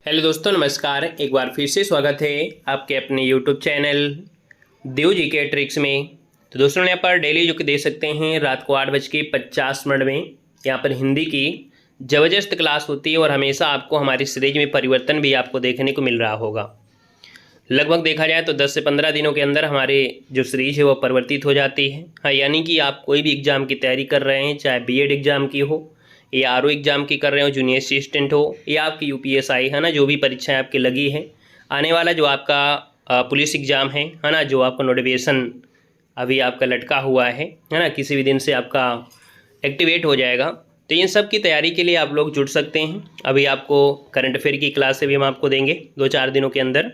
Hello दोस्तों, नमस्कार। एक बार फिर से स्वागत है आपके अपने यूट्यूब चैनल देव जी के ट्रिक्स में। तो दोस्तों, यहाँ पर डेली जो कि दे सकते हैं रात को 8:50 में यहाँ पर हिंदी की ज़बरदस्त क्लास होती है और हमेशा आपको हमारी सीरीज में परिवर्तन भी आपको देखने को मिल रहा होगा। लगभग देखा जाए तो 10 से 15 दिनों के अंदर हमारे जो सीरीज है वो परिवर्तित हो जाती है। हाँ, यानी कि आप कोई भी एग्ज़ाम की तैयारी कर रहे हैं, चाहे बीएड एग्ज़ाम की हो या आरओ एग्ज़ाम की कर रहे हो, जूनियर असिस्टेंट हो या आपकी यूपीएसआई है ना, जो भी परीक्षाएं आपकी लगी है, आने वाला जो आपका पुलिस एग्ज़ाम है ना, जो आपका नोटिफिकेशन अभी आपका लटका हुआ है ना, किसी भी दिन से आपका एक्टिवेट हो जाएगा। तो इन सब की तैयारी के लिए आप लोग जुड़ सकते हैं। अभी आपको करंट अफेयर की क्लास से भी हम आपको देंगे 2-4 दिनों के अंदर,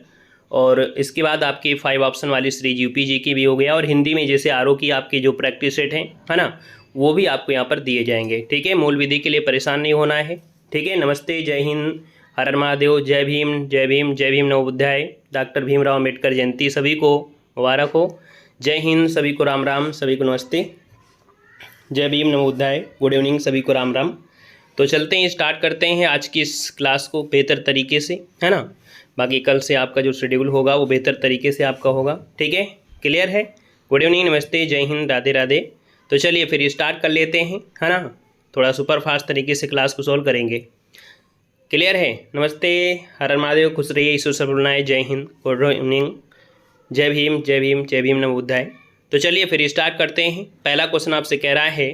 और इसके बाद आपकी 5 ऑप्शन वाली सीरीज यूपीजी की भी हो गया, और हिंदी में जैसे आरओ की आपकी जो प्रैक्टिस सेट है ना, वो भी आपको यहाँ पर दिए जाएंगे। ठीक है, मूल विधि के लिए परेशान नहीं होना है। ठीक है, नमस्ते, जय हिंद, हर हर महादेव, जय भीम जय भीम जय भीम, नवोदय, डॉक्टर भीमराव अम्बेडकर जयंती सभी को मुबारक हो। जय हिंद, सभी को राम राम, सभी को नमस्ते, जय भीम, नवोदय, गुड इवनिंग, सभी को राम राम। तो चलते हैं, स्टार्ट करते हैं आज की इस क्लास को बेहतर तरीके से, है ना। बाकी कल से आपका जो शेड्यूल होगा वो बेहतर तरीके से आपका होगा। ठीक है, क्लियर है। गुड इवनिंग, नमस्ते, जय हिंद, राधे राधे। तो चलिए फिर स्टार्ट कर लेते हैं, है ना। थोड़ा सुपर फास्ट तरीके से क्लास को सॉल्व करेंगे। क्लियर है। नमस्ते, हर हर महादेव, खुश रहिए, ईश्वर सर्वनाय, जय हिंद, गुड इवनिंग, जय भीम जय भीम जय भीम, नवोदय। तो चलिए फिर स्टार्ट करते हैं। पहला क्वेश्चन आपसे कह रहा है,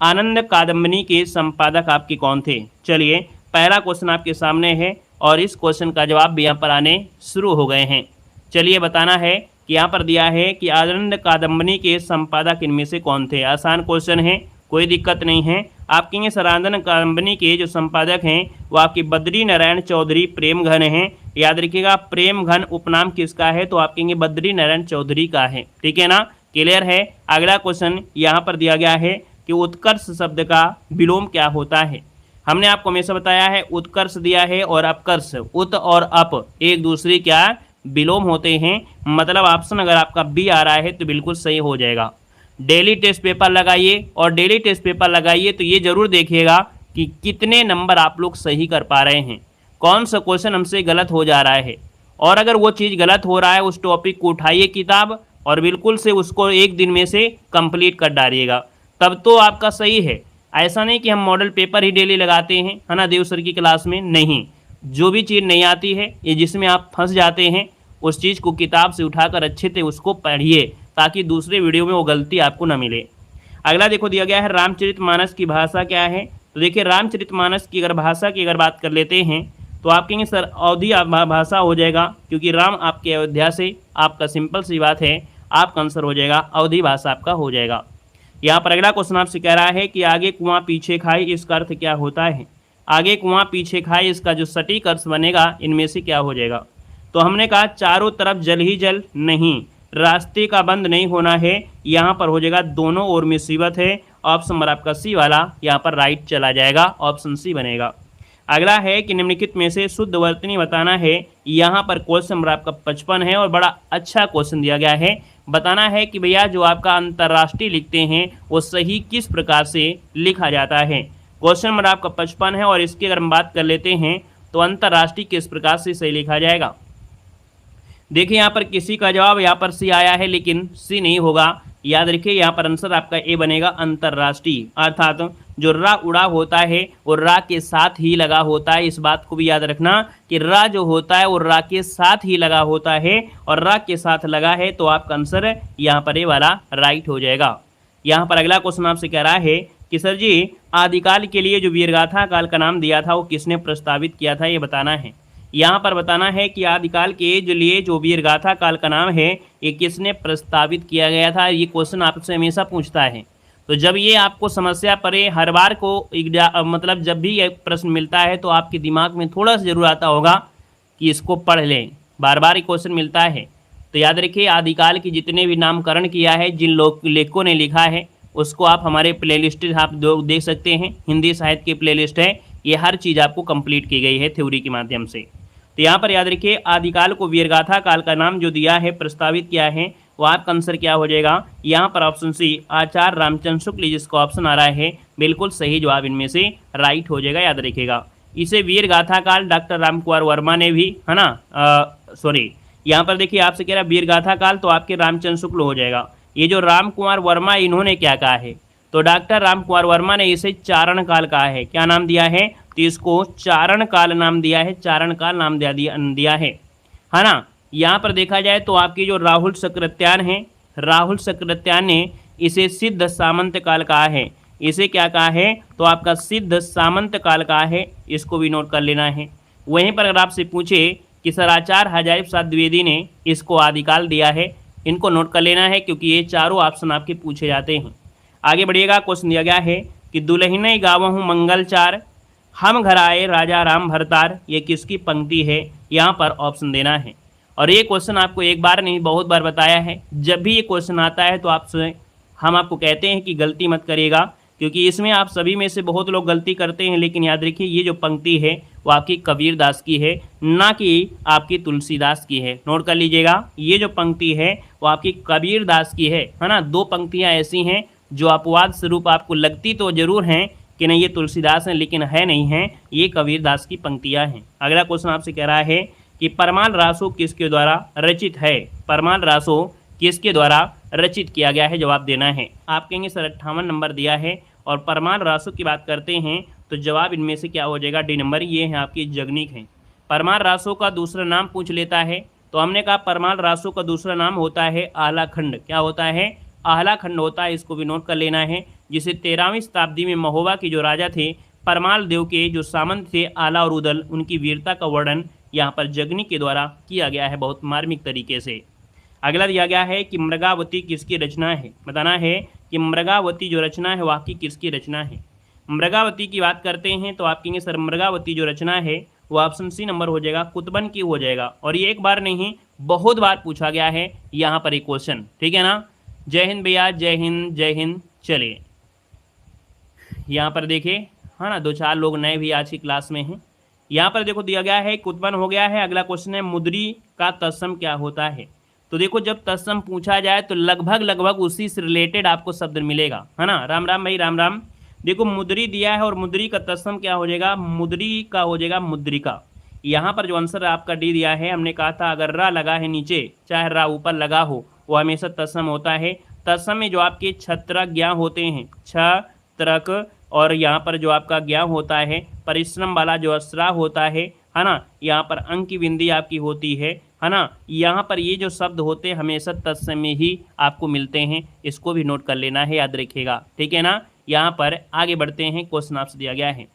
आनंद कादम्बनी के संपादक आपके कौन थे। चलिए, पहला क्वेश्चन आपके सामने है और इस क्वेश्चन का जवाब भी यहाँ पर आने शुरू हो गए हैं। चलिए, बताना है कि यहाँ पर दिया है कि आनंद कादम्बनी के संपादक इनमें से कौन थे। आसान क्वेश्चन है, कोई दिक्कत नहीं है। आप कहेंगे सर आनंद कादम्बनी के जो संपादक हैं वो आपके बद्री नारायण चौधरी प्रेम घन हैं। याद रखिएगा, प्रेम घन उपनाम किसका है, तो आप कहेंगे बद्री नारायण चौधरी का है। ठीक है ना, क्लियर है। अगला क्वेश्चन यहाँ पर दिया गया है कि उत्कर्ष शब्द का विलोम क्या होता है। हमने आपको हमेशा बताया है उत्कर्ष दिया है और अपकर्ष, उत और अप एक दूसरे क्या विलोम होते हैं। मतलब ऑप्शन अगर आपका बी आ रहा है तो बिल्कुल सही हो जाएगा। डेली टेस्ट पेपर लगाइए और डेली टेस्ट पेपर लगाइए तो ये जरूर देखिएगा कि कितने नंबर आप लोग सही कर पा रहे हैं, कौन सा क्वेश्चन हमसे गलत हो जा रहा है। और अगर वो चीज़ गलत हो रहा है, उस टॉपिक को उठाइए किताब और बिल्कुल से उसको एक दिन में से कंप्लीट कर डालिएगा, तब तो आपका सही है। ऐसा नहीं कि हम मॉडल पेपर ही डेली लगाते हैं, है ना, देव सर की क्लास में नहीं। जो भी चीज़ नहीं आती है, ये जिसमें आप फंस जाते हैं, उस चीज़ को किताब से उठाकर अच्छे से उसको पढ़िए ताकि दूसरे वीडियो में वो गलती आपको ना मिले। अगला देखो दिया गया है, रामचरितमानस की भाषा क्या है। तो देखिए, रामचरितमानस की अगर भाषा की अगर बात कर लेते हैं तो आप कहेंगे सर अवधी भाषा हो जाएगा, क्योंकि राम आपके अयोध्या से, आपका सिंपल सी बात है, आपका आंसर हो जाएगा अवधी भाषा आपका हो जाएगा। यहाँ पर अगला क्वेश्चन आपसे कह रहा है कि आगे कुआं पीछे खाई, इसका अर्थ क्या होता है। आगे कुआं पीछे खाई, इसका जो सटीक अर्थ बनेगा इनमें से क्या हो जाएगा। तो हमने कहा चारों तरफ जल ही जल नहीं, रास्ते का बंद नहीं होना है, यहाँ पर हो जाएगा दोनों ओर मुसीबत है। ऑप्शन नंबर आपका सी वाला यहाँ पर राइट चला जाएगा, ऑप्शन सी बनेगा। अगला है कि निम्नलिखित में से शुद्ध वर्तनी बताना है। यहाँ पर क्वेश्चन नंबर आपका 55 है और बड़ा अच्छा क्वेश्चन दिया गया है। बताना है कि भैया जो आपका अंतर्राष्ट्रीय लिखते हैं वो सही किस प्रकार से लिखा जाता है। क्वेश्चन नंबर आपका 55 है और इसकी अगर हम बात कर लेते हैं तो अंतर्राष्ट्रीय किस प्रकार से सही लिखा जाएगा। देखिए, यहाँ पर किसी का जवाब यहाँ पर सी आया है, लेकिन सी नहीं होगा। याद रखिए, यहाँ पर आंसर आपका ए बनेगा, अंतर्राष्ट्रीय। अर्थात जो रा उड़ा होता है वो रा के साथ ही लगा होता है। इस बात को भी याद रखना कि रा जो होता है वो रा के साथ ही लगा होता है, और रा के साथ लगा है तो आपका आंसर यहाँ पर ए वाला राइट हो जाएगा। यहाँ पर अगला क्वेश्चन आपसे कह रहा है कि सर जी आदिकाल के लिए जो वीरगाथा काल का नाम दिया था वो किसने प्रस्तावित किया था, ये बताना है। यहाँ पर बताना है कि आदिकाल के जो लिए जो वीरगाथा काल का नाम है ये किसने प्रस्तावित किया गया था। ये क्वेश्चन आपसे हमेशा पूछता है। तो जब ये आपको समस्या पड़े, हर बार को मतलब जब भी ये प्रश्न मिलता है तो आपके दिमाग में थोड़ा सा जरूर आता होगा कि इसको पढ़ लें, बार बार ये क्वेश्चन मिलता है। तो याद रखिए, आदिकाल के जितने भी नामकरण किया है, जिन लेखकों ने लिखा है, उसको आप हमारे प्लेलिस्ट आप देख सकते हैं। हिंदी साहित्य की प्लेलिस्ट है, ये हर चीज़ आपको कंप्लीट की गई है थ्योरी के माध्यम से। तो यहाँ पर याद रखिए, आदिकाल को वीरगाथा काल का नाम जो दिया है, प्रस्तावित किया है, वो आपका आंसर क्या हो जाएगा। यहाँ पर ऑप्शन सी आचार्य रामचंद्र शुक्ल जिसका ऑप्शन आ रहा है बिल्कुल सही जवाब इनमें से राइट हो जाएगा। याद रखिएगा। इसे वीर गाथा काल डॉक्टर राम कुमार वर्मा ने भी, है ना, सॉरी यहाँ पर देखिए आपसे कह रहा है वीर गाथा काल, तो आपके रामचंद्र शुक्ल हो जाएगा। ये जो राम कुमार वर्मा इन्होंने क्या कहा है, तो डॉक्टर राम कुमार वर्मा ने इसे चारण काल कहा है। क्या नाम दिया है, तो इसको चारण काल नाम दिया है, चारण काल नाम दिया है ना। यहाँ पर देखा जाए तो आपकी जो राहुल सक्रात्यान है, राहुल सक्रात्यान ने इसे सिद्ध सामंत काल कहा है। इसे क्या कहा है, तो आपका सिद्ध सामंत काल कहा है, इसको भी नोट कर लेना है। वहीं पर अगर आपसे पूछे कि सर आचार्य हजारी प्रसाद द्विवेदी ने इसको आदिकाल दिया है, इनको नोट कर लेना है क्योंकि ये चारों ऑप्शन आपके पूछे जाते हैं। आगे बढ़िएगा, क्वेश्चन दिया गया है कि दुल्हन गावहूँ मंगलचार, हम घर आए राजा राम भरतार, ये किसकी पंक्ति है, यहाँ पर ऑप्शन देना है। और ये क्वेश्चन आपको एक बार नहीं बहुत बार बताया है, जब भी ये क्वेश्चन आता है तो हम आपको कहते हैं कि गलती मत करिएगा, क्योंकि इसमें आप सभी में से बहुत लोग गलती करते हैं। लेकिन याद रखिए ये जो पंक्ति है वो आपकी कबीर दास की है, ना कि आपकी तुलसीदास की है। नोट कर लीजिएगा, ये जो पंक्ति है वो आपकी कबीर दास की है ना। दो पंक्तियाँ ऐसी हैं जो अपवाद स्वरूप आपको लगती तो जरूर हैं कि नहीं ये तुलसीदास हैं, लेकिन है नहीं है, ये कबीर दास की पंक्तियाँ हैं। अगला क्वेश्चन आपसे कह रहा है कि परमाल रासो किसके द्वारा रचित है, परमाल रासो किसके द्वारा रचित किया गया है, जवाब देना है। आप कहेंगे सर 58 नंबर दिया है और परमाल रासो की बात करते हैं तो जवाब इनमें से क्या हो जाएगा, डी नंबर, ये है आपकी जगनिक है। परमाल रासो का दूसरा नाम पूछ लेता है, तो हमने कहा परमाल रासो का दूसरा नाम होता है आलाखंड। क्या होता है, आलाखंड होता है, इसको भी नोट कर लेना है। जिसे 13वीं शताब्दी में महोबा के जो राजा थे परमाल देव के जो सामंत थे आला और उदल, उनकी वीरता का वर्णन यहाँ पर जगनी के द्वारा किया गया है बहुत मार्मिक तरीके से। अगला दिया गया है कि मृगावती किसकी रचना है, बताना है कि मृगावती जो रचना है वाकई किसकी रचना है। मृगावती की बात करते हैं तो आप कहेंगे सर मृगावती जो रचना है वो ऑप्शन सी नंबर हो जाएगा, कुतुबन की हो जाएगा। और ये एक बार नहीं बहुत बार पूछा गया है यहाँ पर एक क्वेश्चन, ठीक है ना। जय हिंद भैया, जय हिंद जय हिंद। चलिए यहाँ पर देखिए, हाँ ना, 2-4 लोग नए भी आज की क्लास में हैं। यहाँ पर देखो दिया गया है कुतुबन हो गया है। अगला क्वेश्चन है मुद्री का तत्सम क्या होता है। तो देखो जब तत्सम पूछा जाए तो लगभग उसी से रिलेटेड आपको शब्द मिलेगा, है ना। राम राम भाई, राम राम। देखो मुद्री दिया है और मुद्री का तत्सम क्या हो जाएगा, मुद्री का हो जाएगा मुद्रिका। यहाँ पर जो आंसर आपका डी दिया है, हमने कहा था अगर रा लगा है नीचे चाहे रा ऊपर लगा हो वो हमेशा तत्सम होता है। तत्सम में जो आपके छत्रक ज्ञा होते हैं, छत्रक, और यहाँ पर जो आपका ज्ञा होता है परिश्रम वाला जो अस्रा होता है ना, यहाँ पर अंक की बिंदी आपकी होती है ना। यहाँ पर ये जो शब्द होते हैं हमेशा तत्सम में ही आपको मिलते हैं, इसको भी नोट कर लेना है, याद रखिएगा, ठीक है ना। यहाँ पर आगे बढ़ते हैं, क्वेश्चन आपसे दिया गया है।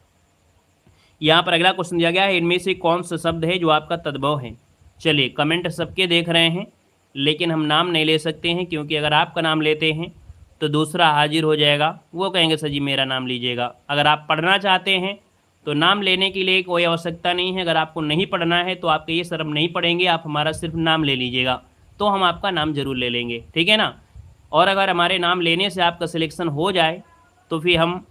यहाँ पर अगला क्वेश्चन दिया गया है इनमें से कौन सा शब्द है जो आपका तद्भव है। चलिए कमेंट सबके देख रहे हैं, लेकिन हम नाम नहीं ले सकते हैं, क्योंकि अगर आपका नाम लेते हैं तो दूसरा हाजिर हो जाएगा, वो कहेंगे सर जी मेरा नाम लीजिएगा। अगर आप पढ़ना चाहते हैं तो नाम लेने के लिए कोई आवश्यकता नहीं है। अगर आपको नहीं पढ़ना है तो आप ये सर हम नहीं पढ़ेंगे, आप हमारा सिर्फ नाम ले लीजिएगा, तो हम आपका नाम जरूर ले लेंगे, ठीक है ना। और अगर हमारे नाम लेने से आपका सिलेक्शन हो जाए तो फिर हम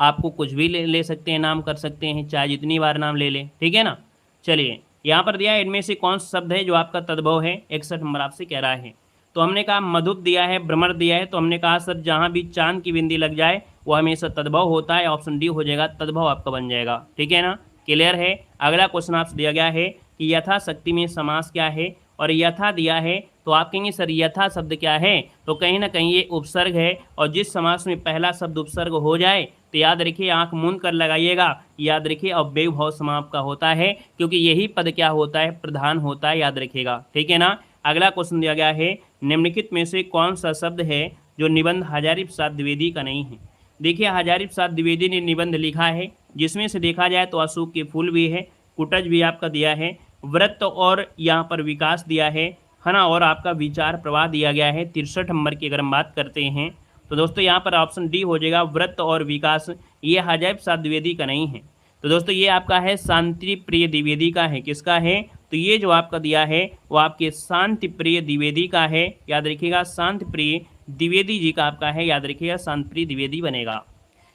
आपको कुछ भी ले सकते हैं, नाम कर सकते हैं, चाहे जितनी बार नाम ले लें, ठीक है ना। चलिए यहाँ पर दिया है इनमें से कौन सा शब्द है जो आपका तद्भव है, 61 नंबर आपसे कह रहा है। तो हमने कहा मधुप दिया है, भ्रमर दिया है, तो हमने कहा सर जहाँ भी चांद की बिंदी लग जाए वो हमेशा तद्भव होता है, ऑप्शन डी हो जाएगा, तद्भव आपका बन जाएगा, ठीक है ना, क्लियर है। अगला क्वेश्चन आपसे दिया गया है कि यथाशक्ति में समास क्या है, और यथा दिया है तो आप कहेंगे सर यथा शब्द क्या है, तो कहीं ना कहीं ये उपसर्ग है, और जिस समास में पहला शब्द उपसर्ग हो जाए तो याद रखिए, आंख मूंद कर लगाइएगा, याद रखिए अव्यय भाव समाप्त का होता है, क्योंकि यही पद क्या होता है, प्रधान होता है, याद रखिएगा, ठीक है ना। अगला क्वेश्चन दिया गया है निम्नलिखित में से कौन सा शब्द है जो निबंध हजारी प्रसाद द्विवेदी का नहीं है। देखिए हजारी प्रसाद द्विवेदी ने निबंध लिखा है, जिसमें से देखा जाए तो अशोक के फूल भी है, कुटज भी आपका दिया है, व्रत और यहाँ पर विकास दिया है ना, और आपका विचार प्रवाह दिया गया है 63 नंबर की अगर हम बात करते हैं तो दोस्तों यहाँ पर ऑप्शन डी हो जाएगा, व्रत और विकास, ये हजारी प्रसाद द्विवेदी का नहीं है। तो दोस्तों ये आपका है शांति प्रिय द्विवेदी का है, किसका है, तो ये जो आपका दिया है वो आपके शांति प्रिय द्विवेदी का है, याद रखिएगा, शांति प्रिय द्विवेदी जी का आपका है, याद रखिएगा, शांति प्रिय द्विवेदी बनेगा।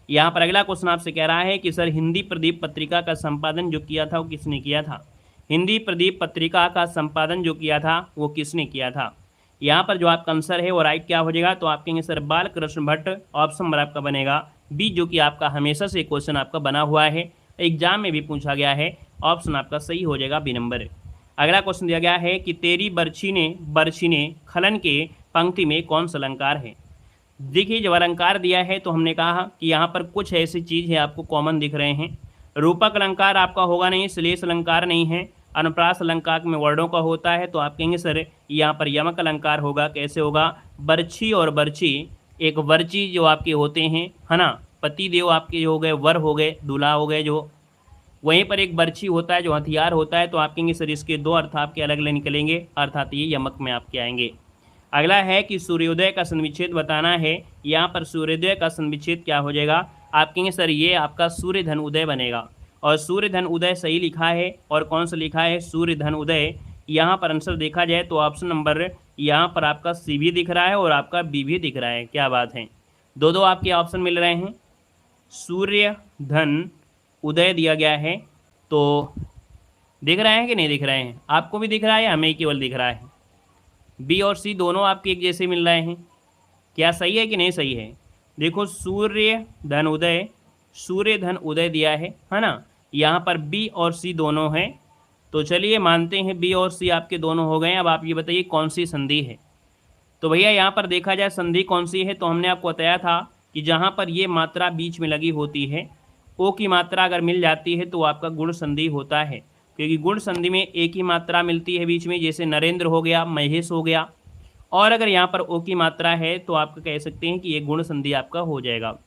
यहाँ पर अगला क्वेश्चन आपसे कह रहा है कि सर हिंदी प्रदीप पत्रिका का संपादन जो किया था वो किसने किया था। हिंदी प्रदीप पत्रिका का संपादन जो किया था वो किसने किया था। यहाँ पर जो आपका आंसर है वो राइट क्या हो जाएगा, तो आप कहेंगे sir Balkrishna Bhatt, option number आपका बनेगा बी, जो कि आपका हमेशा से क्वेश्चन आपका बना हुआ है। एग्जाम में भी पूछा गया है। ऑप्शन आपका सही हो जाएगा बी नंबर। अगला क्वेश्चन दिया गया है कि तेरी बर्छी ने खलन के पंक्ति में कौन सा अलंकार है। देखिए जब अलंकार दिया है तो हमने कहा कि यहाँ पर कुछ ऐसी चीज़ है आपको कॉमन दिख रहे हैं। रूपक अलंकार आपका होगा नहीं, श्लेष अलंकार नहीं है, अनुप्रास अलंकार में वर्णों का होता है, तो आप कहेंगे सर यहाँ पर यमक अलंकार होगा। कैसे होगा, बर्छी और बर्छी, एक वर्ची जो आपके होते हैं है ना, पति देव आपके हो गए, वर हो गए, दूल्हा हो गए, जो वहीं पर एक बर्छी होता है जो हथियार होता है। तो आप कहेंगे सर इसके दो अर्थ आपके अलग अलग निकलेंगे, अर्थात ये यमक में आपके आएंगे। अगला है कि सूर्योदय का संविच्छेद बताना है। यहाँ पर सूर्योदय का संविच्छेद क्या हो जाएगा, आप कहेंगे सर ये आपका सूर्य धन उदय बनेगा। और सूर्य धन उदय सही लिखा है, और कौन सा लिखा है, सूर्य धन उदय। यहाँ पर आंसर देखा जाए तो ऑप्शन नंबर यहाँ पर आपका सी भी दिख रहा है और आपका बी भी दिख रहा है। क्या बात है, दो दो आपके ऑप्शन मिल रहे हैं। सूर्य धन उदय दिया गया है, तो दिख रहे हैं कि नहीं दिख रहे हैं, आपको भी दिख रहा है या हमें केवल दिख रहा है। बी और सी दोनों आपके एक जैसे मिल रहे हैं, क्या सही है कि नहीं सही है। देखो सूर्य धन उदय, सूर्य धन उदय दिया है ना, यहाँ पर बी और सी दोनों हैं। तो चलिए मानते हैं बी और सी आपके दोनों हो गए। अब आप ये बताइए कौन सी संधि है। तो भैया यहाँ पर देखा जाए संधि कौन सी है, तो हमने आपको बताया था कि जहाँ पर ये मात्रा बीच में लगी होती है, ओ की मात्रा अगर मिल जाती है तो आपका गुण संधि होता है, क्योंकि गुण संधि में एक ही मात्रा मिलती है बीच में, जैसे नरेंद्र हो गया, महेश हो गया। और अगर यहाँ पर ओ की मात्रा है तो आप कह सकते हैं कि ये गुण संधि आपका हो जाएगा।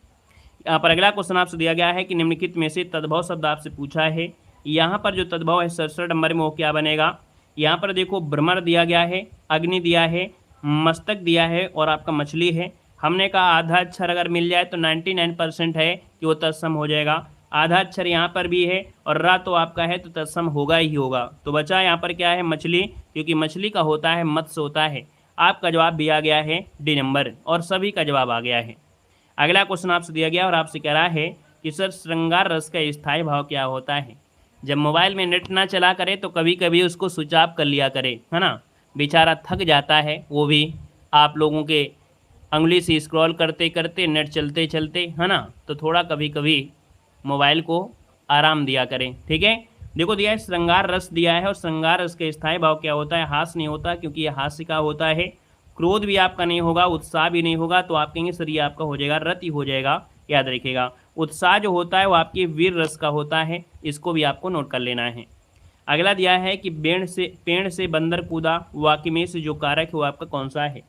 यहाँ पर अगला क्वेश्चन आपसे दिया गया है कि निम्नलिखित में से तद्भव शब्द आपसे पूछा है। यहाँ पर जो तद्भव है 67 नंबर में वो क्या बनेगा। यहाँ पर देखो भ्रमर दिया गया है, अग्नि दिया है, मस्तक दिया है और आपका मछली है। हमने कहा आधा अक्षर अगर मिल जाए तो 99% है कि वो तत्सम हो जाएगा। आधा अक्षर यहाँ पर भी है और रा तो आपका है तो तत्सम होगा ही होगा। तो बचा यहाँ पर क्या है, मछली, क्योंकि मछली का होता है मत्स्य होता है। आपका जवाब भी आ गया है डी नंबर, और सभी का जवाब आ गया है। अगला क्वेश्चन आपसे दिया गया और आपसे कह रहा है कि सर श्रृंगार रस का स्थायी भाव क्या होता है। जब मोबाइल में नेट ना चला करे तो कभी कभी उसको स्विच ऑफ कर लिया करे, है ना, बेचारा थक जाता है, वो भी आप लोगों के उंगली से स्क्रॉल करते करते, नेट चलते चलते, है ना, तो थोड़ा कभी कभी मोबाइल को आराम दिया करें। ठीक है, देखो दिया है श्रृंगार रस दिया है, और श्रृंगार रस का स्थायी भाव क्या होता है, हास्य नहीं होता, क्योंकि ये हास्य का होता है। क्रोध भी आपका नहीं होगा, उत्साह भी नहीं होगा, तो आप कहेंगे सर ये आपका हो जाएगा रति हो जाएगा। याद रखिएगा उत्साह जो होता है वो आपके वीर रस का होता है, इसको भी आपको नोट कर लेना है। अगला दिया है कि पेड़ से बंदर कूदा, वाक्य में से जो कारक है वो आपका कौन सा है।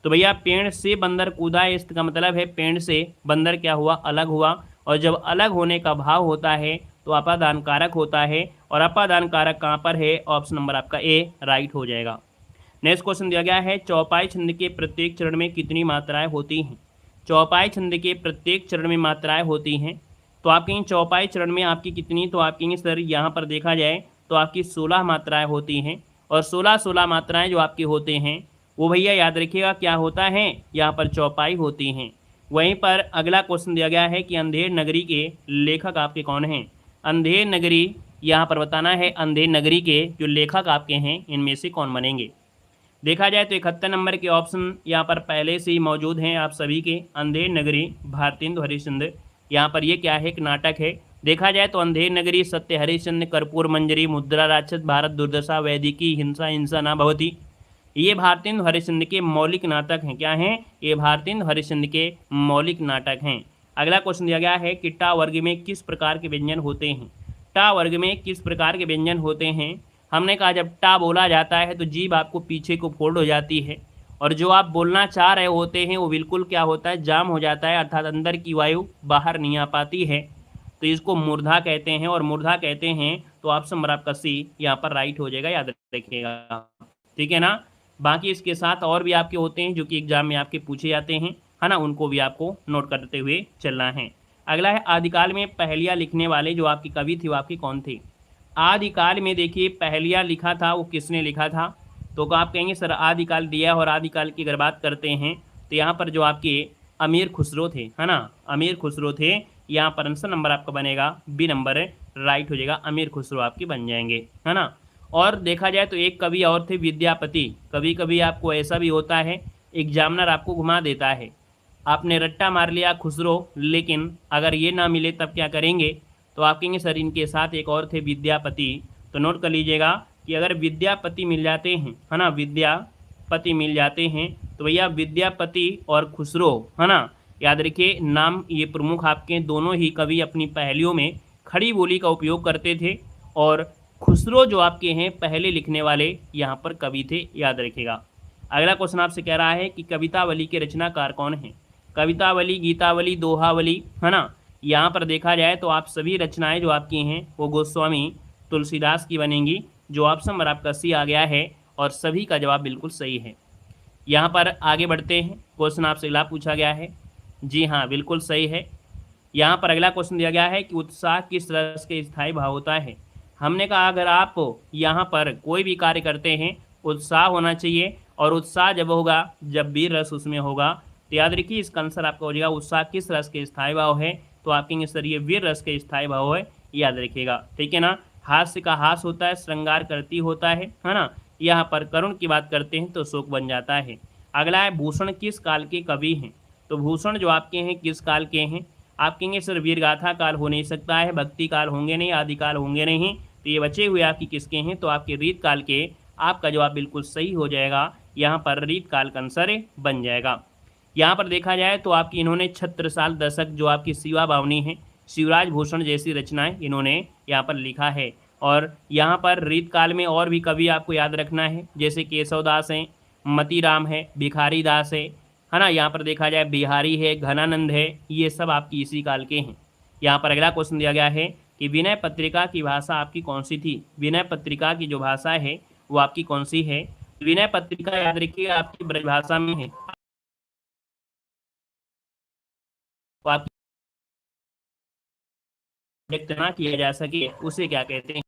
तो भैया पेड़ से बंदर कूदा, इसका मतलब है पेड़ से बंदर क्या हुआ, अलग हुआ, और जब अलग होने का भाव होता है तो अपादान कारक होता है, और अपादान कारक कहाँ पर है, ऑप्शन नंबर आपका ए राइट हो जाएगा। नेक्स्ट क्वेश्चन दिया गया है चौपाई छंद के प्रत्येक चरण में कितनी मात्राएं होती हैं। चौपाई छंद के प्रत्येक चरण में मात्राएं होती हैं, तो आप कहेंगे चौपाई चरण में आपकी कितनी, तो आप कहेंगे सर यहाँ पर देखा जाए तो आपकी 16 मात्राएं होती हैं, और 16 मात्राएं जो आपकी होते हैं वो भैया याद रखिएगा क्या होता है, यहाँ पर चौपाई होती हैं। वहीं पर अगला क्वेश्चन दिया गया है कि अंधेर नगरी के लेखक आपके कौन हैं। अंधेर नगरी यहाँ पर बताना है, अंधेर नगरी के जो लेखक आपके हैं इनमें से कौन बनेंगे। देखा जाए तो 71 नंबर के ऑप्शन यहाँ पर पहले से ही मौजूद हैं आप सभी के। अंधेर नगरी भारतेंदु हरिश्चंद्र, यहाँ पर ये क्या है, एक नाटक है। देखा जाए तो अंधेर नगरी, सत्य हरिश्चंद्र, कर्पूर मंजरी, मुद्रा राक्षस, भारत दुर्दशा, वैदिकी, हिंसा हिंसा ना भवती, ये भारतेंदु हरिश्चंद्र के मौलिक नाटक हैं। क्या हैं, ये भारतेंदु हरिश्चंद्र के मौलिक नाटक हैं। अगला क्वेश्चन दिया गया है कि टा वर्ग में किस प्रकार के व्यंजन होते हैं। टा वर्ग में किस प्रकार के व्यंजन होते हैं। हमने कहा जब टा बोला जाता है तो जीभ आपको पीछे को फोल्ड हो जाती है, और जो आप बोलना चाह रहे होते हैं वो बिल्कुल क्या होता है, जाम हो जाता है, अर्थात अंदर की वायु बाहर नहीं आ पाती है, तो इसको मूर्धा कहते हैं। और मूर्धा कहते हैं तो ऑप्शन नंबर आपका सी यहाँ पर राइट हो जाएगा, याद रखिएगा। ठीक है ना, बाकी इसके साथ और भी आपके होते हैं जो कि एग्जाम में आपके पूछे जाते हैं, है ना, उनको भी आपको नोट करते हुए चलना है। अगला है आदिकाल में पहेलियाँ लिखने वाले जो आपकी कवि थे वो आपके कौन थे। आदिकाल में देखिए पहेलियाँ लिखा था वो किसने लिखा था, तो आप कहेंगे सर आदिकाल दिया, और आदिकाल की अगर बात करते हैं तो यहाँ पर जो आपके अमीर खुसरो थे, है ना, अमीर खुसरो थे। यहाँ पर आंसर नंबर आपका बनेगा बी नंबर राइट हो जाएगा, अमीर खुसरो आपके बन जाएंगे, है ना। और देखा जाए तो एक कवि और थे विद्यापति। कभी कभी आपको ऐसा भी होता है एग्जामिनर आपको घुमा देता है, आपने रट्टा मार लिया खुसरो, लेकिन अगर ये ना मिले तब क्या करेंगे, तो तो आप कहेंगे सर इनके साथ एक और थे विद्यापति। तो नोट कर लीजिएगा कि अगर विद्यापति मिल जाते हैं, है ना, विद्यापति मिल जाते हैं तो भैया विद्यापति और खुसरो, है ना, याद रखिए नाम ये प्रमुख आपके दोनों ही कवि अपनी पहेलियों में खड़ी बोली का उपयोग करते थे। और खुसरो जो आपके हैं पहले लिखने वाले यहाँ पर कवि थे, याद रखिएगा। अगला क्वेश्चन आपसे कह रहा है कि कवितावली के रचनाकार कौन हैं। कवितावली, गीतावली, दोहावली, है ना, यहाँ पर देखा जाए तो आप सभी रचनाएं जो आपकी हैं वो गोस्वामी तुलसीदास की बनेंगी। जो ऑप्शन नंबर आपका सी आ गया है और सभी का जवाब बिल्कुल सही है। यहाँ पर आगे बढ़ते हैं। क्वेश्चन आपसे अगला पूछा गया है, जी हाँ बिल्कुल सही है। यहाँ पर अगला क्वेश्चन दिया गया है कि उत्साह किस रस के स्थायी भाव होता है। हमने कहा अगर आप यहाँ पर कोई भी कार्य करते हैं उत्साह होना चाहिए, और उत्साह जब होगा जब वीर रस उसमें होगा। तो याद रखिए इसका आंसर आपका हो जाएगा उत्साह किस रस के स्थायी भाव है, तो आप कहेंगे सर ये वीर रस के स्थायी भाव है, याद रखिएगा, ठीक है ना। हास्य का हास होता है, श्रृंगार करती होता है ना। यहाँ पर करुण की बात करते हैं तो शोक बन जाता है। अगला है भूषण किस काल के कवि हैं। तो भूषण जो आपके हैं किस काल के हैं, आप कहेंगे सर वीरगाथा काल हो नहीं सकता है, भक्ति काल होंगे नहीं, आदिकाल होंगे नहीं, तो ये बचे हुए आपकी किसके हैं, तो आपके रीत काल के। आपका जवाब बिल्कुल सही हो जाएगा, यहाँ पर रीत काल का आंसर बन जाएगा। यहाँ पर देखा जाए तो आपकी इन्होंने छत्रसाल दशक जो आपकी शिवा बावनी है, शिवराज भूषण जैसी रचनाएं इन्होंने यहाँ पर लिखा है। और यहाँ पर रीत काल में और भी कवि आपको याद रखना है, जैसे केशवदास हैं, मतीराम है, भिखारी दास है ना। यहाँ पर देखा जाए बिहारी है, घनानंद है, ये सब आपकी इसी काल के हैं। यहाँ पर अगला क्वेश्चन दिया गया है कि विनय पत्रिका की भाषा आपकी कौन सी थी। विनय पत्रिका की जो भाषा है वो आपकी कौन सी है। विनय पत्रिका याद रखिए आपकी ब्रजभाषा में है। तो आप व्यक्त ना किया जा सके उसे क्या कहते हैं,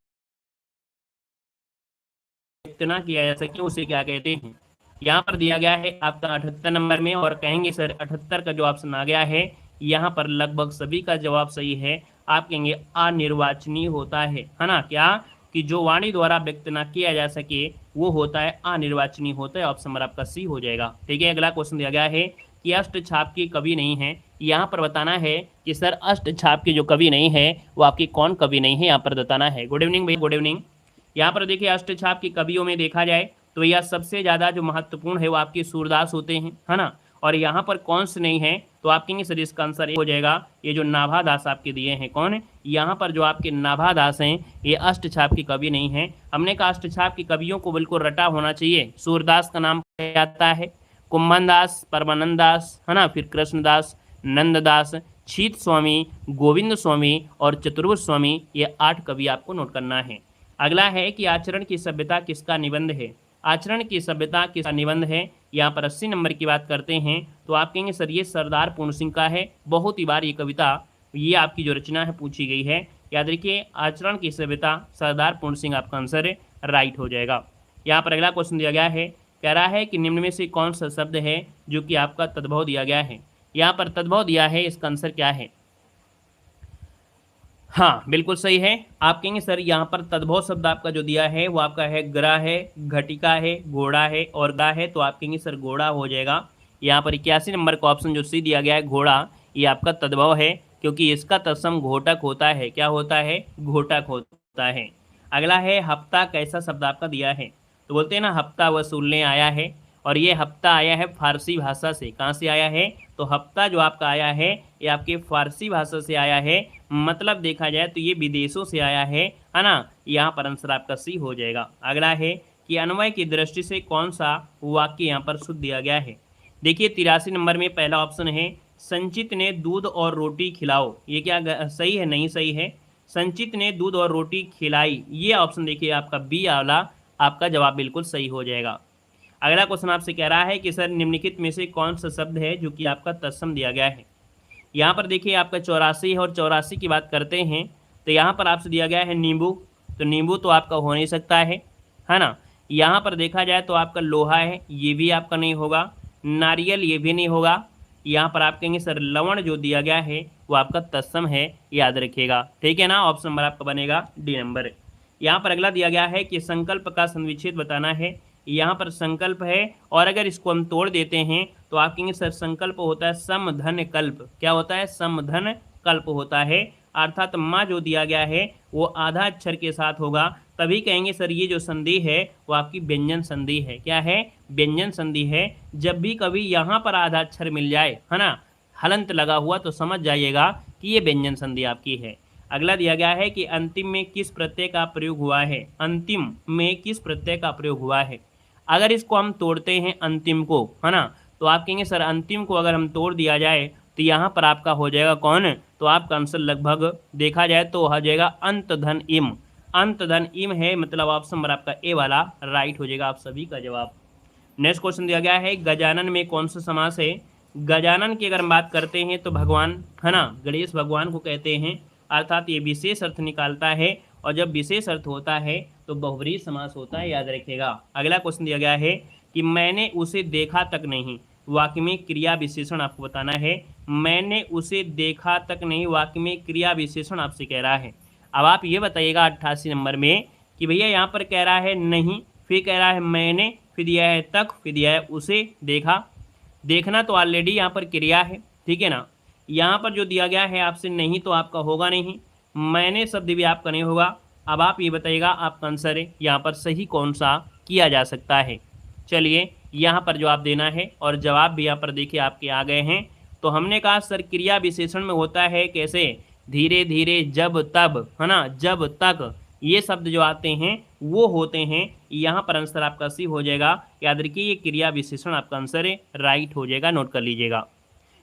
व्यक्त ना किया जा सके उसे क्या कहते हैं। यहाँ पर दिया गया है आपका 78 नंबर में, और कहेंगे सर 78 का जो ऑप्शन आ गया है यहाँ पर लगभग सभी का जवाब सही है। आप कहेंगे अनिर्वाचनीय होता है ना, क्या कि जो वाणी द्वारा व्यक्त ना किया जा सके वो होता है अनिर्वाचनीय होता है। ऑप्शन नंबर आपका सी हो जाएगा, ठीक है। अगला क्वेश्चन दिया गया है कि अष्टछाप के कवि नहीं है। यहाँ पर बताना है कि सर अष्टछाप के जो कवि नहीं है वो आपके कौन कवि नहीं है, यहाँ पर बताना है। गुड इवनिंग भैया, गुड इवनिंग। यहाँ पर देखिए अष्टछाप के कवियों में देखा जाए तो यह सबसे ज़्यादा जो महत्वपूर्ण है वो आपके सूरदास होते हैं, है ना। और यहाँ पर कौन से नहीं है, तो आप कहेंगे सर इसका आंसर हो जाएगा ये जो नाभादास आपके दिए हैं। कौन है यहाँ पर जो आपके नाभादास हैं ये अष्टछाप के कवि नहीं हैं। हमने कहा अष्टछाप के कवियों को बिल्कुल रटा होना चाहिए। सूरदास का नाम आता है, कुंभन दास, परमानंद दास, है ना, फिर कृष्णदास, नंददास, छीत स्वामी, गोविंद स्वामी और चतुर्भुज स्वामी, ये 8 कवि आपको नोट करना है। अगला है कि आचरण की सभ्यता किसका निबंध है। आचरण की सभ्यता किसका निबंध है। यहाँ पर 80 नंबर की बात करते हैं तो आप कहेंगे सर ये सरदार पूर्ण सिंह का है। बहुत ही बार ये कविता, ये आपकी जो रचना है पूछी गई है, याद रखिए आचरण की सभ्यता सरदार पूर्ण सिंह आपका आंसर राइट हो जाएगा। यहाँ पर अगला क्वेश्चन दिया गया है, कह रहा है कि निम्न में से कौन सा शब्द है जो कि आपका तद्भव दिया गया है। यहाँ पर तद्भव दिया है, इसका आंसर क्या है। हाँ बिल्कुल सही है। आप कहेंगे सर यहाँ पर तद्भव शब्द आपका जो दिया है वो आपका है ग्रह है, घटिका है, घोड़ा है और गा है, तो आप कहेंगे सर घोड़ा हो जाएगा। यहाँ पर 81 नंबर का ऑप्शन जो सी दिया गया है घोड़ा, ये आपका तद्भव है क्योंकि इसका तत्सम घोटक होता है। क्या होता है, घोटक होता है। अगला है हफ्ता कैसा शब्द आपका दिया है, तो बोलते हैं ना हफ्ता वसूलने आया है, और ये हफ्ता आया है फारसी भाषा से। कहाँ से आया है, तो हफ्ता जो आपका आया है ये आपके फारसी भाषा से आया है, मतलब देखा जाए तो ये विदेशों से आया है ना। यहाँ पर आंसर आपका सी हो जाएगा। अगला है कि अन्वय की दृष्टि से कौन सा वाक्य यहाँ पर शुद्ध दिया गया है। देखिए 83 नंबर में पहला ऑप्शन है संचित ने दूध और रोटी खिलाओ, ये क्या सही है, नहीं सही है। संचित ने दूध और रोटी खिलाई, ये ऑप्शन देखिए आपका बी वाला आपका जवाब बिल्कुल सही हो जाएगा। अगला क्वेश्चन आपसे कह रहा है कि सर निम्नलिखित में से कौन सा शब्द है जो कि आपका तत्सम दिया गया है। यहाँ पर देखिए आपका 84 है, और 84 की बात करते हैं तो यहाँ पर आपसे दिया गया है नींबू, तो नींबू तो आपका हो नहीं सकता है ना। यहाँ पर देखा जाए तो आपका लोहा है, ये भी आपका नहीं होगा। नारियल ये भी नहीं होगा। यहाँ पर आप कहेंगे सर लवण जो दिया गया है वो आपका तत्सम है, याद रखिएगा, ठीक है ना। ऑप्शन नंबर आपका बनेगा डी नंबर। यहाँ पर अगला दिया गया है कि संकल्प का संविच्छेद बताना है। यहाँ पर संकल्प है, और अगर इसको हम तोड़ देते हैं तो आप कहेंगे सर संकल्प होता है समधन कल्प। क्या होता है, समधन कल्प होता है। अर्थात माँ जो दिया गया है वो आधा अक्षर के साथ होगा, तभी कहेंगे सर ये जो संधि है वो आपकी व्यंजन संधि है। क्या है? व्यंजन संधि है। जब भी कभी यहाँ पर आधा अक्षर मिल जाए, है ना, हलंत लगा हुआ, तो समझ जाइएगा कि ये व्यंजन संधि आपकी है। अगला दिया गया है कि अंतिम में किस प्रत्यय का प्रयोग हुआ है। अंतिम में किस प्रत्यय का प्रयोग हुआ है। अगर इसको हम तोड़ते हैं अंतिम को, है ना, तो आप कहेंगे सर अंतिम को अगर हम तोड़ दिया जाए तो यहाँ पर आपका हो जाएगा कौन? तो आपका आंसर लगभग देखा जाए तो हो जाएगा अंत धन इम। अंत धन इम है, मतलब ऑप्शन नंबर आपका ए वाला राइट हो जाएगा आप सभी का जवाब। नेक्स्ट क्वेश्चन दिया गया है गजानन में कौन सा समास है। गजानन की अगर हम बात करते हैं तो भगवान, है ना, गणेश भगवान को कहते हैं, अर्थात ये विशेष अर्थ निकालता है, और जब विशेष अर्थ होता है तो बहुब्रीहि समास होता है, याद रखिएगा। अगला क्वेश्चन दिया गया है कि मैंने उसे देखा तक नहीं, वाक्य में क्रिया विशेषण आपको बताना है। मैंने उसे देखा तक नहीं, वाक्य में क्रिया विशेषण आपसे कह रहा है। अब आप ये बताइएगा 88 नंबर में कि भैया यहाँ पर कह रहा है नहीं, फिर कह रहा है मैंने, फिर दिया है तक, फिर दिया है उसे देखा। देखना तो ऑलरेडी यहाँ पर क्रिया है, ठीक है ना। यहाँ पर जो दिया गया है आपसे नहीं, तो आपका होगा नहीं, मैंने शब्द भी आपका नहीं होगा। अब आप ये बताइएगा आपका आंसर है यहाँ पर सही कौन सा किया जा सकता है। चलिए यहाँ पर जवाब देना है, और जवाब भी यहाँ पर देखिए आपके आ गए हैं। तो हमने कहा सर क्रिया विशेषण में होता है कैसे, धीरे धीरे, जब तब, है ना, जब तक, ये शब्द जो आते हैं वो होते हैं। यहाँ पर आंसर आपका सी हो जाएगा। याद रखिए ये क्रिया विशेषण आपका आंसर है, राइट हो जाएगा, नोट कर लीजिएगा।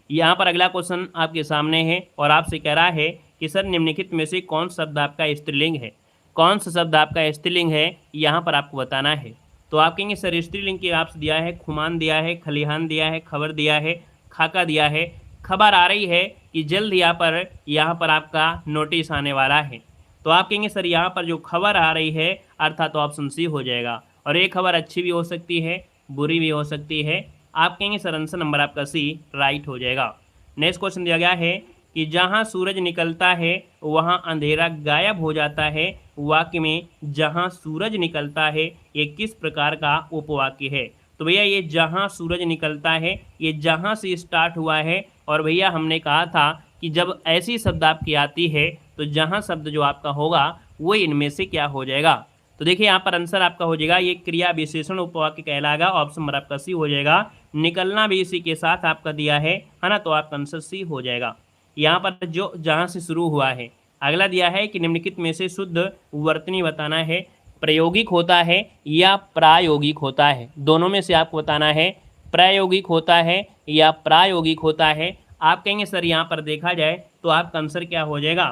यहाँ पर अगला क्वेश्चन आपके सामने है, और आपसे कह रहा है कि सर निम्नलिखित में से कौन शब्द आपका स्त्रीलिंग है। कौन सा शब्द आपका स्त्रीलिंग है, यहाँ पर आपको बताना है। तो आप कहेंगे सर स्त्रीलिंग के आपसे दिया है, खुमान दिया है, खलिहान दिया है, खबर दिया है, खाका दिया है। खबर आ रही है कि जल्द यहाँ पर आपका नोटिस आने वाला है। तो आप कहेंगे सर यहाँ पर जो खबर आ रही है, अर्थात तो ऑप्शन सी हो जाएगा। और ये खबर अच्छी भी हो सकती है, बुरी भी हो सकती है। आप कहेंगे सर आंसर नंबर आपका सी राइट हो जाएगा। नेक्स्ट क्वेश्चन दिया गया है कि जहाँ सूरज निकलता है वहाँ अंधेरा गायब हो जाता है। वाक्य में जहाँ सूरज निकलता है ये किस प्रकार का उपवाक्य है। तो भैया ये जहाँ सूरज निकलता है, ये जहाँ से स्टार्ट हुआ है, और भैया हमने कहा था कि जब ऐसी शब्द आपकी आती है तो जहाँ शब्द जो आपका होगा वो इनमें से क्या हो जाएगा। तो देखिए यहाँ पर आंसर आपका हो जाएगा ये क्रिया विशेषण उपवाक्य कहलाएगा, ऑप्शन नंबर आपका सी हो जाएगा। निकलना भी इसी के साथ आपका दिया है ना, तो आपका आंसर सी हो जाएगा। यहाँ पर जो जहाँ से शुरू हुआ है। अगला दिया है कि निम्नलिखित में से शुद्ध वर्तनी बताना है। प्रायोगिक होता है या प्रायोगिक होता है, दोनों में से आपको बताना है। प्रायोगिक होता है या प्रायोगिक होता है। आप कहेंगे सर यहाँ पर देखा जाए तो आपका आंसर क्या हो जाएगा,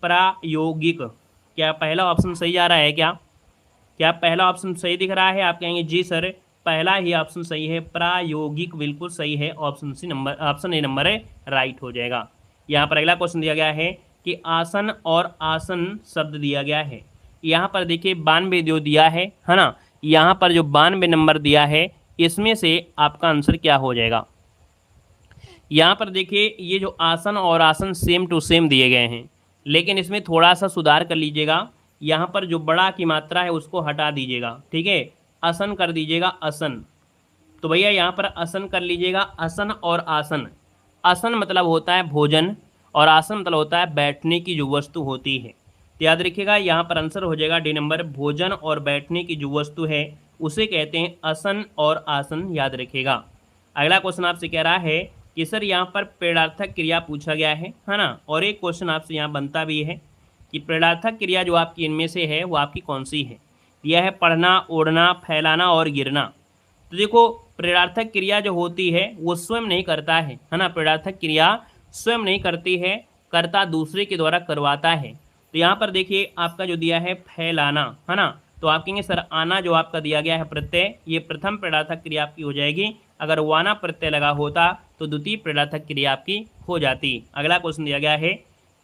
प्रायोगिक। क्या पहला ऑप्शन सही आ रहा है क्या पहला ऑप्शन सही दिख रहा है। आप कहेंगे जी सर पहला ही ऑप्शन सही है, प्रायोगिक बिल्कुल सही है, ऑप्शन ए नंबर राइट हो जाएगा। यहाँ पर अगला क्वेश्चन दिया गया है कि आसन और आसन शब्द दिया गया है। यहाँ पर देखिए 92 जो दिया है ना, यहाँ पर जो 92 नंबर दिया है इसमें से आपका आंसर क्या हो जाएगा। यहाँ पर देखिए ये जो आसन और आसन सेम टू सेम दिए गए हैं, लेकिन इसमें थोड़ा सा सुधार कर लीजिएगा। यहाँ पर जो बड़ा की मात्रा है उसको हटा दीजिएगा, ठीक है, असन कर दीजिएगा असन। तो भैया यहाँ पर असन कर लीजिएगा, असन और आसन। असन मतलब होता है भोजन, और आसन मतलब होता है बैठने की जो वस्तु होती है। तो याद रखिएगा यहाँ पर आंसर हो जाएगा डी नंबर, भोजन और बैठने की जो वस्तु है उसे कहते हैं असन और आसन, याद रखिएगा। अगला क्वेश्चन आपसे कह रहा है कि सर यहाँ पर प्रेरणार्थक क्रिया पूछा गया है ना, और एक क्वेश्चन आपसे यहाँ बनता भी है कि प्रेरणार्थक क्रिया जो आपकी इनमें से है वो आपकी कौन सी है। यह है पढ़ना, ओढ़ना, फैलाना और गिरना। तो देखो प्रेरणार्थक क्रिया जो होती है वो स्वयं नहीं करता है ना, प्रेरणार्थक क्रिया स्वयं नहीं करती है, कर्ता दूसरे के द्वारा करवाता है। तो यहाँ पर देखिए आपका जो दिया है फैलाना, है ना, तो आप कहेंगे सर आना जो आपका दिया गया है प्रत्यय, ये प्रथम प्रेरणार्थक क्रिया आपकी हो जाएगी। अगर वाना प्रत्यय लगा होता तो द्वितीय प्रेरणार्थक क्रिया आपकी हो जाती। अगला क्वेश्चन दिया गया है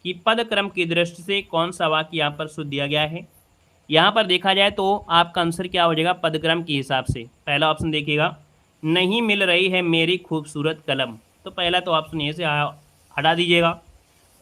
कि पद क्रम की दृष्टि से कौन सा वाक्य यहाँ पर शुद्ध दिया गया है। यहाँ पर देखा जाए तो आपका आंसर क्या हो जाएगा पद क्रम के हिसाब से। पहला ऑप्शन देखिएगा, नहीं मिल रही है मेरी खूबसूरत कलम। तो पहला तो ऑप्शन ये से हटा दीजिएगा।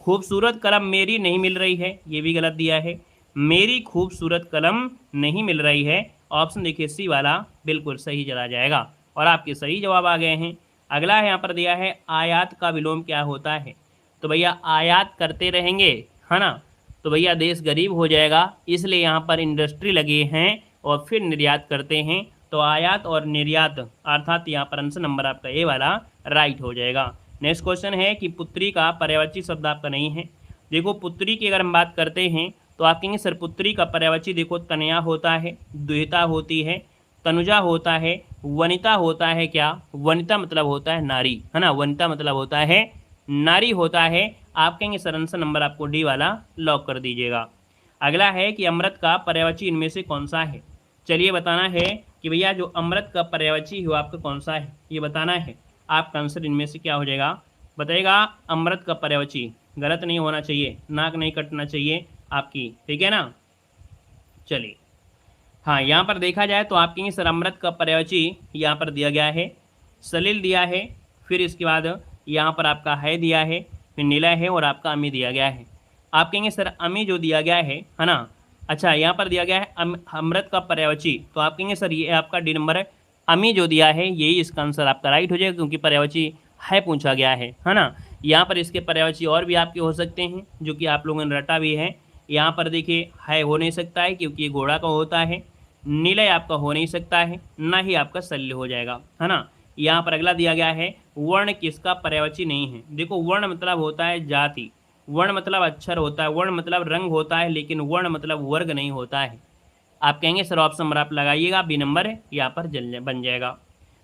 खूबसूरत कलम मेरी नहीं मिल रही है, ये भी गलत दिया है। मेरी खूबसूरत कलम नहीं मिल रही है, ऑप्शन देखिए सी वाला बिल्कुल सही चला जाएगा, और आपके सही जवाब आ गए हैं। अगला है यहाँ पर दिया है आयात का विलोम क्या होता है। तो भैया आयात करते रहेंगे, है ना। तो भैया देश गरीब हो जाएगा, इसलिए यहाँ पर इंडस्ट्री लगे हैं और फिर निर्यात करते हैं। तो आयात और निर्यात, अर्थात यहाँ पर आंसर नंबर आपका ए वाला राइट हो जाएगा। नेक्स्ट क्वेश्चन है कि पुत्री का पर्यायवाची शब्द आपका नहीं है। देखो पुत्री की अगर हम बात करते हैं तो आप कहेंगे सर पुत्री का पर्यायवाची देखो तनया होता है, दुहिता होती है, तनुजा होता है, वनिता होता है। क्या वनिता मतलब होता है नारी, है ना, वनिता मतलब होता है नारी होता है। आप कहेंगे सर आंसर नंबर आपको डी वाला लॉक कर दीजिएगा। अगला है कि अमृत का पर्यायवाची इनमें से कौन सा है। चलिए बताना है कि भैया जो अमृत का पर्यायवाची है वो आपका कौन सा है, ये बताना है। आपका आंसर इनमें से क्या हो जाएगा, बताइएगा। अमृत का पर्यायवाची गलत नहीं होना चाहिए, नाक नहीं कटना चाहिए आपकी, ठीक है ना। चलिए हाँ, यहाँ पर देखा जाए तो आप कहेंगे सर अमृत का पर्यायवाची यहाँ पर दिया गया है, सलिल दिया है, फिर इसके बाद यहाँ पर आपका है दिया है, फिर नीला है और आपका अमी दिया गया है। आप कहेंगे सर अमी जो दिया गया है ना, अच्छा यहाँ पर दिया गया है अमृत का पर्यायवाची, तो आप कहेंगे सर ये आपका डी नंबर है, अमी जो दिया है यही इसका आंसर आपका राइट हो जाएगा, क्योंकि पर्यायवाची है पूछा गया है ना। यहाँ पर इसके पर्यायवाची और भी आपके हो सकते हैं जो कि आप लोगों ने रटा भी है। यहाँ पर देखिए है हो नहीं सकता है क्योंकि ये घोड़ा का होता है, नीलय आपका हो नहीं सकता है, ना ही आपका शल्य हो जाएगा, है ना। यहाँ पर अगला दिया गया है वर्ण किसका पर्यायवाची नहीं है। देखो वर्ण मतलब होता है जाति, वर्ण मतलब अक्षर होता है, वर्ण मतलब रंग होता है, लेकिन वर्ण मतलब वर्ग नहीं होता है। आप कहेंगे सर ऑप्शन नंबर आप लगाइएगा, बी नंबर यहाँ पर बन जाएगा।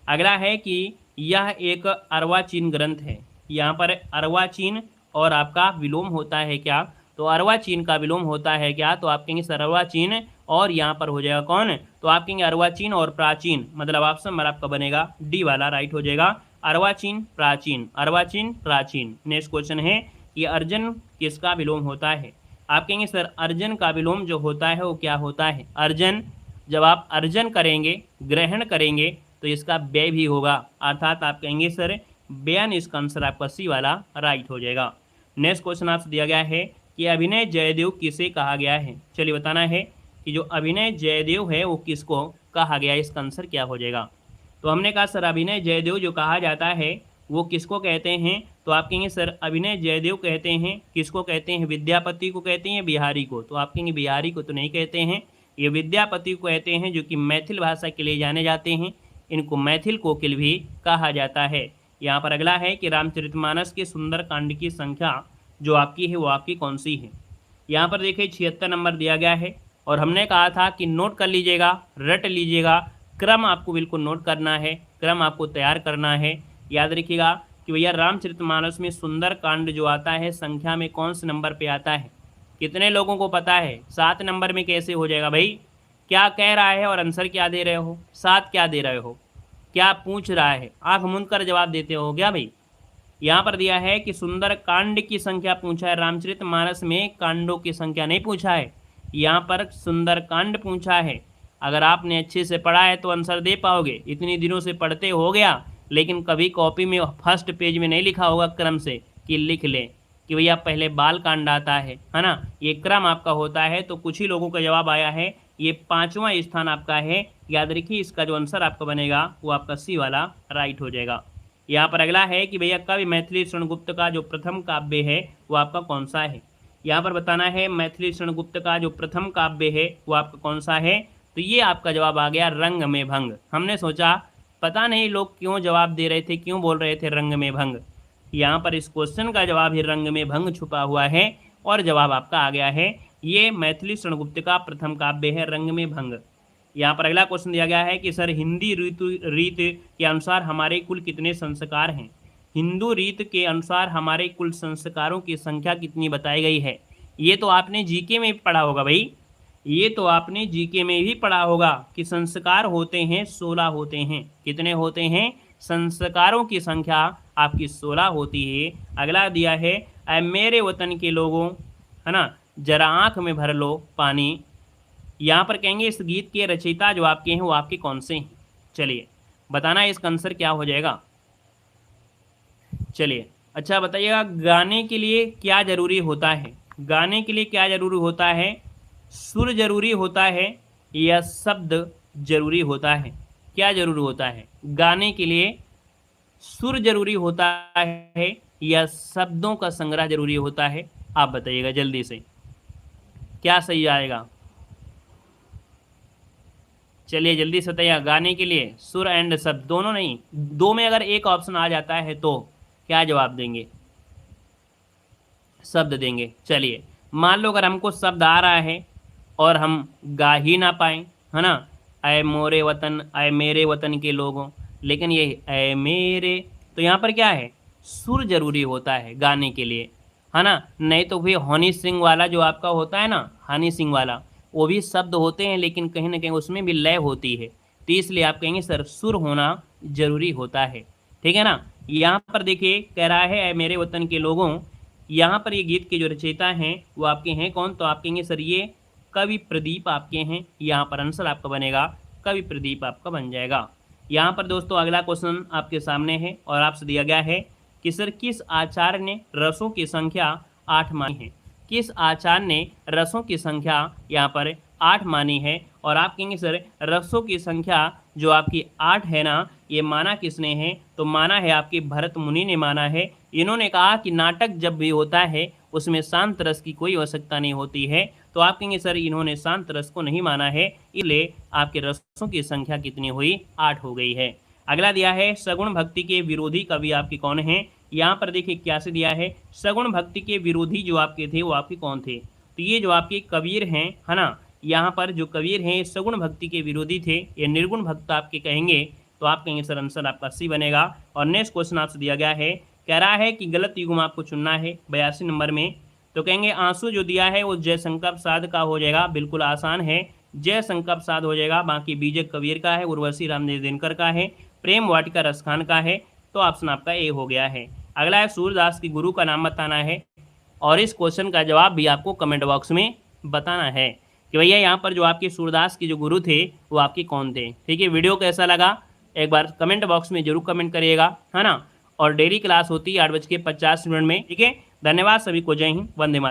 अगला है कि यह एक अर्वाचीन ग्रंथ है। यहाँ पर अर्वाचीन और आपका विलोम होता है क्या, तो अर्वाचीन का विलोम होता है क्या, तो आप कहेंगे सर अर्वाचीन और यहाँ पर हो जाएगा कौन, तो आप कहेंगे अर्वाचीन और प्राचीन, मतलब ऑप्शन नंबर आपका बनेगा डी वाला राइट हो जाएगा। अर्वाचीन प्राचीन, अर्वाचीन प्राचीन। नेक्स्ट क्वेश्चन है कि अर्जन किसका विलोम होता है। आप कहेंगे सर अर्जन का विलोम जो होता है वो क्या होता है। अर्जन, जब आप अर्जन करेंगे, ग्रहण करेंगे, तो इसका व्यय भी होगा, अर्थात आप कहेंगे सर व्ययन, इसका आंसर आपका सी वाला राइट हो जाएगा। नेक्स्ट क्वेश्चन आपसे दिया गया है कि अभिनय जयदेव किसे कहा गया है। चलिए बताना है कि जो अभिनय जयदेव है वो किसको कहा गया है, इसका आंसर क्या हो जाएगा। तो हमने कहा सर अभिनय जयदेव जो कहा जाता है वो किसको कहते हैं, तो आप कहेंगे सर अभिनय जयदेव कहते हैं, किसको कहते हैं, विद्यापति को कहते हैं, बिहारी को, तो आप कहेंगे बिहारी को तो नहीं कहते हैं, ये विद्यापति को कहते हैं, जो कि मैथिल भाषा के लिए जाने जाते हैं, इनको मैथिल कोकिल भी कहा जाता है। यहाँ पर अगला है कि रामचरितमानस के सुंदर कांड की संख्या जो आपकी है वो आपकी कौन सी है। यहाँ पर देखिए 76 नंबर दिया गया है, और हमने कहा था कि नोट कर लीजिएगा, रट लीजिएगा, क्रम आपको बिल्कुल नोट करना है, क्रम आपको तैयार करना है। याद रखिएगा कि भैया रामचरितमानस में सुंदर कांड जो आता है संख्या में कौन से नंबर पे आता है, कितने लोगों को पता है। 7 नंबर में कैसे हो जाएगा भाई, क्या कह रहा है और आंसर क्या दे रहे हो, 7 क्या दे रहे हो, क्या पूछ रहा है, आंख मूंद कर जवाब देते हो क्या भाई। यहाँ पर दिया है कि सुंदर कांड की संख्या पूछा है, रामचरितमानस में कांडों की संख्या नहीं पूछा है, यहाँ पर सुंदर कांड पूछा है। अगर आपने अच्छे से पढ़ा है तो आंसर दे पाओगे, इतनी दिनों से पढ़ते हो गया, लेकिन कभी कॉपी में फर्स्ट पेज में नहीं लिखा होगा क्रम से कि लिख लें कि भैया पहले बाल कांड आता है ना, ये क्रम आपका होता है। तो कुछ ही लोगों का जवाब आया है, ये 5वां स्थान आपका है। याद रखिए इसका जो आंसर आपका बनेगा वो आपका सी वाला राइट हो जाएगा। यहाँ पर अगला है कि भैया कवि मैथिली शरणगुप्त का जो प्रथम काव्य है वो आपका कौन सा है। यहाँ पर बताना है मैथिली शरणगुप्त का जो प्रथम काव्य है वो आपका कौन सा है, तो ये आपका जवाब आ गया रंग में भंग। हमने सोचा पता नहीं लोग क्यों जवाब दे रहे थे, क्यों बोल रहे थे रंग में भंग, यहाँ पर इस क्वेश्चन का जवाब ही रंग में भंग छुपा हुआ है, और जवाब आपका आ गया है, ये मैथिली शरणगुप्त का प्रथम काव्य है रंग में भंग। यहाँ पर अगला क्वेश्चन दिया गया है कि सर हिंदी रीत के अनुसार हमारे कुल कितने संस्कार हैं। हिंदू रीत के अनुसार हमारे कुल संस्कारों की संख्या कितनी बताई गई है। ये तो आपने जीके में पढ़ा होगा भाई, ये तो आपने जीके में भी पढ़ा होगा कि संस्कार होते हैं 16 होते हैं। कितने होते हैं, संस्कारों की संख्या आपकी 16 होती है। अगला दिया है ऐ मेरे वतन के लोगों, है ना, जरा आँख में भर लो पानी। यहाँ पर कहेंगे इस गीत के रचयिता जो आपके हैं वो आपके कौन से हैं। चलिए बताना इसका आंसर क्या हो जाएगा। चलिए अच्छा बताइएगा गाने के लिए क्या ज़रूरी होता है। गाने के लिए क्या ज़रूरी होता है, सुर जरूरी होता है या शब्द जरूरी होता है। क्या जरूरी होता है, गाने के लिए सुर जरूरी होता है या शब्दों का संग्रह जरूरी होता है। आप बताइएगा जल्दी से क्या सही आएगा। चलिए जल्दी से बताइएगा। गाने के लिए सुर एंड शब्द दोनों नहीं, दो में अगर एक ऑप्शन आ जाता है तो क्या जवाब देंगे? शब्द देंगे। चलिए मान लो अगर हमको शब्द आ रहा है और हम गा ही ना पाए, है ना, ऐ मोरे वतन, ऐ मेरे वतन के लोगों, लेकिन ये ऐ मेरे, तो यहाँ पर क्या है, सुर जरूरी होता है गाने के लिए, है ना। नहीं तो फिर हनी सिंह वाला जो आपका होता है ना, हनी सिंह वाला, वो भी शब्द होते हैं लेकिन कहीं ना कहीं उसमें भी लय होती है, तो इसलिए आप कहेंगे सर सुर होना जरूरी होता है। ठीक है ना। यहाँ पर देखिए कह रहा है ऐ मेरे वतन के लोगों, यहाँ पर ये गीत के जो रचयिता हैं वो आपके हैं कौन, तो आप कहेंगे सर ये कवि प्रदीप आपके हैं। यहाँ पर आंसर आपका बनेगा कवि प्रदीप आपका बन जाएगा। यहाँ पर दोस्तों अगला क्वेश्चन आपके सामने है और आपसे दिया गया है कि सर किस आचार्य ने रसों की संख्या 8 मानी है। किस आचार्य ने रसों की संख्या यहाँ पर 8 मानी है, और आप कहेंगे सर रसों की संख्या जो आपकी 8 है ना, ये माना किसने है, तो माना है आपके भरत मुनि ने माना है। इन्होंने कहा कि नाटक जब भी होता है उसमें शांत रस की कोई आवश्यकता नहीं होती है, तो आप कहेंगे सर इन्होंने शांत रस को नहीं माना है, इसलिए आपके रसों की संख्या कितनी हुई, 8 हो गई है। अगला दिया है सगुण भक्ति के विरोधी कवि आपके कौन हैं। यहाँ पर देखिए क्या से दिया है, सगुण भक्ति के विरोधी जो आपके थे वो आपके कौन थे, तो ये जो आपके कबीर हैं, है ना, यहाँ पर जो कबीर हैं सगुण भक्ति के विरोधी थे, ये निर्गुण भक्त आपके कहेंगे, तो आप कहेंगे सर आंसर आपका सी बनेगा। और नेक्स्ट क्वेश्चन आपसे दिया गया है, कह रहा है कि गलत युग्म आपको चुनना है 82 नंबर में, तो कहेंगे आंसू जो दिया है वो जयशंकर प्रसाद का हो जाएगा, बिल्कुल आसान है, जयशंकर प्रसाद हो जाएगा। बाकी बीजे कबीर का है, उर्वशी रामदेव दिनकर का है, प्रेम वाटिका रसखान का है, तो ऑप्शन आपका ए हो गया है। अगला है सूरदास के गुरु का नाम बताना है, और इस क्वेश्चन का जवाब भी आपको कमेंट बॉक्स में बताना है कि भैया यहाँ पर जो आपके सूरदास के जो गुरु थे वो आपके कौन थे। ठीक है, वीडियो कैसा लगा एक बार कमेंट बॉक्स में जरूर कमेंट करिएगा, है ना। और डेली क्लास होती है 8:50 में। ठीक है, धन्यवाद सभी को, जय हिंद, वंदे मातरम।